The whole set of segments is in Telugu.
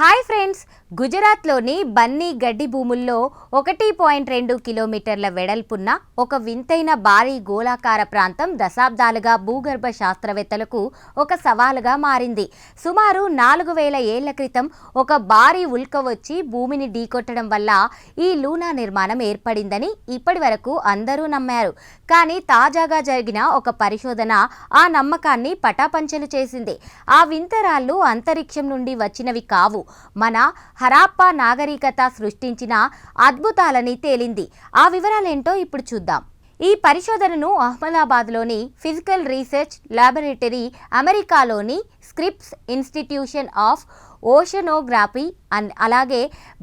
హాయ్ ఫ్రెండ్స్, గుజరాత్లోని బన్నీ గడ్డి భూముల్లో 1.2 కిలోమీటర్ల వెడల్పున్న ఒక వింతైన భారీ గోళాకార ప్రాంతం దశాబ్దాలుగా భూగర్భ శాస్త్రవేత్తలకు ఒక సవాలుగా మారింది. సుమారు 4000 ఏళ్ల క్రితం ఒక భారీ ఉల్క వచ్చి భూమిని ఢీకొట్టడం వల్ల ఈ లూనా నిర్మాణం ఏర్పడిందని ఇప్పటి వరకు అందరూ నమ్మారు. కానీ తాజాగా జరిగిన ఒక పరిశోధన ఆ నమ్మకాన్ని పటాపంచలు చేసింది. ఆ వింతరాళ్ళు అంతరిక్షం నుండి వచ్చినవి కావు, మన హరప్పా నాగరికత సృష్టించిన అద్భుతాలని తేలింది. ఆ వివరాలేంటో ఇప్పుడు చూద్దాం. ఈ పరిశోధనను అహ్మదాబాద్లోని ఫిజికల్ రీసెర్చ్ ల్యాబొరేటరీ, అమెరికాలోని స్క్రిప్స్ ఇన్స్టిట్యూషన్ ఆఫ్ ఓషనోగ్రఫీ అలాగే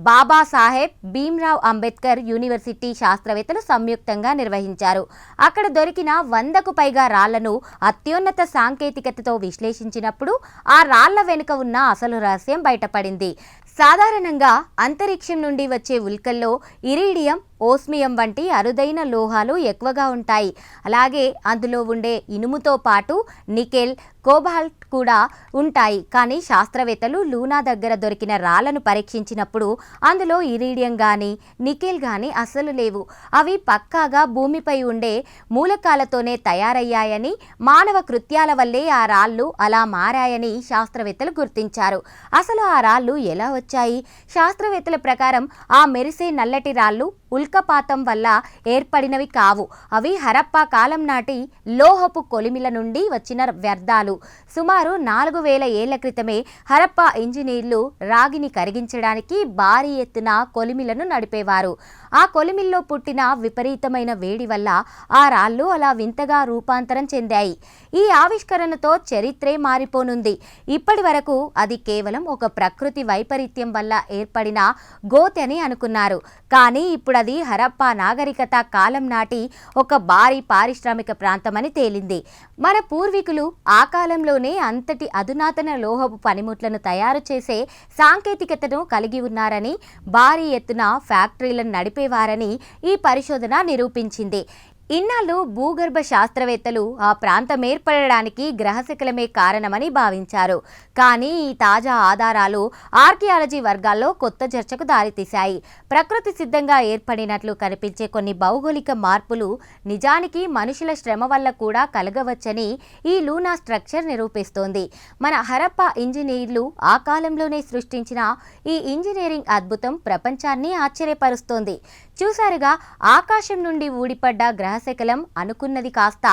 బాబాసాహెబ్ భీమ్రావ్ అంబేద్కర్ యూనివర్సిటీ శాస్త్రవేత్తలు సంయుక్తంగా నిర్వహించారు. అక్కడ దొరికిన 100కు పైగా రాళ్లను అత్యున్నత సాంకేతికతతో విశ్లేషించినప్పుడు ఆ రాళ్ల వెనుక ఉన్న అసలు రహస్యం బయటపడింది. సాధారణంగా అంతరిక్షం నుండి వచ్చే ఉల్కల్లో ఇరీడియం, ఓస్మియం వంటి అరుదైన లోహాలు ఎక్కువగా ఉంటాయి. అలాగే అందులో ఉండే ఇనుముతో పాటు నికెల్, కోబాల్ట్ కూడా ఉంటాయి. కానీ శాస్త్రవేత్తలు లూనా దగ్గర దొరికిన రాళ్లను పరీక్షించినప్పుడు అందులో ఇరీడియం కానీ నికెల్ కానీ అస్సలు లేవు. అవి పక్కాగా భూమిపై ఉండే మూలకాలతోనే తయారయ్యాయని, మానవ కృత్యాల వల్లే ఆ రాళ్ళు అలా మారాయని శాస్త్రవేత్తలు గుర్తించారు. అసలు ఆ రాళ్ళు ఎలా వచ్చాయి? శాస్త్రవేత్తల ప్రకారం ఆ మెరిసే నల్లటి రాళ్ళు ఉల్కపాతం వల్ల ఏర్పడినవి కావు. అవి హరప్పా కాలం నాటి లోహపు కొలిమిల నుండి వచ్చిన వ్యర్థాలు. సుమారు 4000 ఏళ్ల క్రితమే హరప్పా ఇంజనీర్లు రాగిని కరిగించడానికి భారీ ఎత్తున కొలిమిలను నడిపేవారు. ఆ కొలిమిల్లో పుట్టిన విపరీతమైన వేడి వల్ల ఆ రాళ్ళు అలా వింతగా రూపాంతరం చెందాయి. ఈ ఆవిష్కరణతో చరిత్రే మారిపోనుంది. ఇప్పటి వరకు అది కేవలం ఒక ప్రకృతి వైపరీత్యం వల్ల ఏర్పడిన గోతి అని అనుకున్నారు. కానీ ఇప్పుడు అది హరప్పా నాగరికత కాలం నాటి ఒక భారీ పారిశ్రామిక ప్రాంతమని తేలింది. మన పూర్వీకులు ఆ కాలంలోనే అంతటి అధునాతన లోహపు పనిముట్లను తయారు చేసే సాంకేతికతను కలిగి ఉన్నారని, భారీ ఎత్తున ఫ్యాక్టరీలను నడిపేవారని ఈ పరిశోధన నిరూపించింది. ఇన్నాళ్ళు భూగర్భ శాస్త్రవేత్తలు ఆ ప్రాంతం ఏర్పడడానికి గ్రహశకలమే కారణమని భావించారు. కానీ ఈ తాజా ఆధారాలు ఆర్కియాలజీ వర్గాల్లో కొత్త చర్చకు దారితీశాయి. ప్రకృతి సిద్ధంగా ఏర్పడినట్లు కనిపించే కొన్ని భౌగోళిక మార్పులు నిజానికి మనుషుల శ్రమ వల్ల కూడా కలగవచ్చని ఈ లూనా స్ట్రక్చర్ నిరూపిస్తోంది. మన హరప్పా ఇంజనీర్లు ఆ కాలంలోనే సృష్టించిన ఈ ఇంజనీరింగ్ అద్భుతం ప్రపంచాన్ని ఆశ్చర్యపరుస్తోంది. చూసారుగా, ఆకాశం నుండి ఊడిపడ్డ గ్రహశకలం అనుకున్నది కాస్త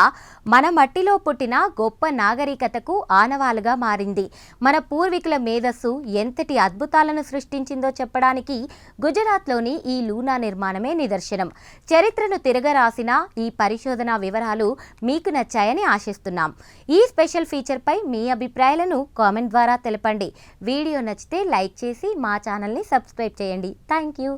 మన మట్టిలో పుట్టిన గొప్ప నాగరికతకు ఆనవాలుగా మారింది. మన పూర్వీకుల మేధస్సు ఎంతటి అద్భుతాలను సృష్టించిందో చెప్పడానికి గుజరాత్లోని ఈ లూనా నిర్మాణమే నిదర్శనం. చరిత్రను తిరగరాసిన ఈ పరిశోధన వివరాలు మీకు నచ్చాయని ఆశిస్తున్నాం. ఈ స్పెషల్ ఫీచర్పై మీ అభిప్రాయాలను కామెంట్ ద్వారా తెలపండి. వీడియో నచ్చితే లైక్ చేసి మా ఛానల్ని సబ్స్క్రైబ్ చేయండి. Thank you.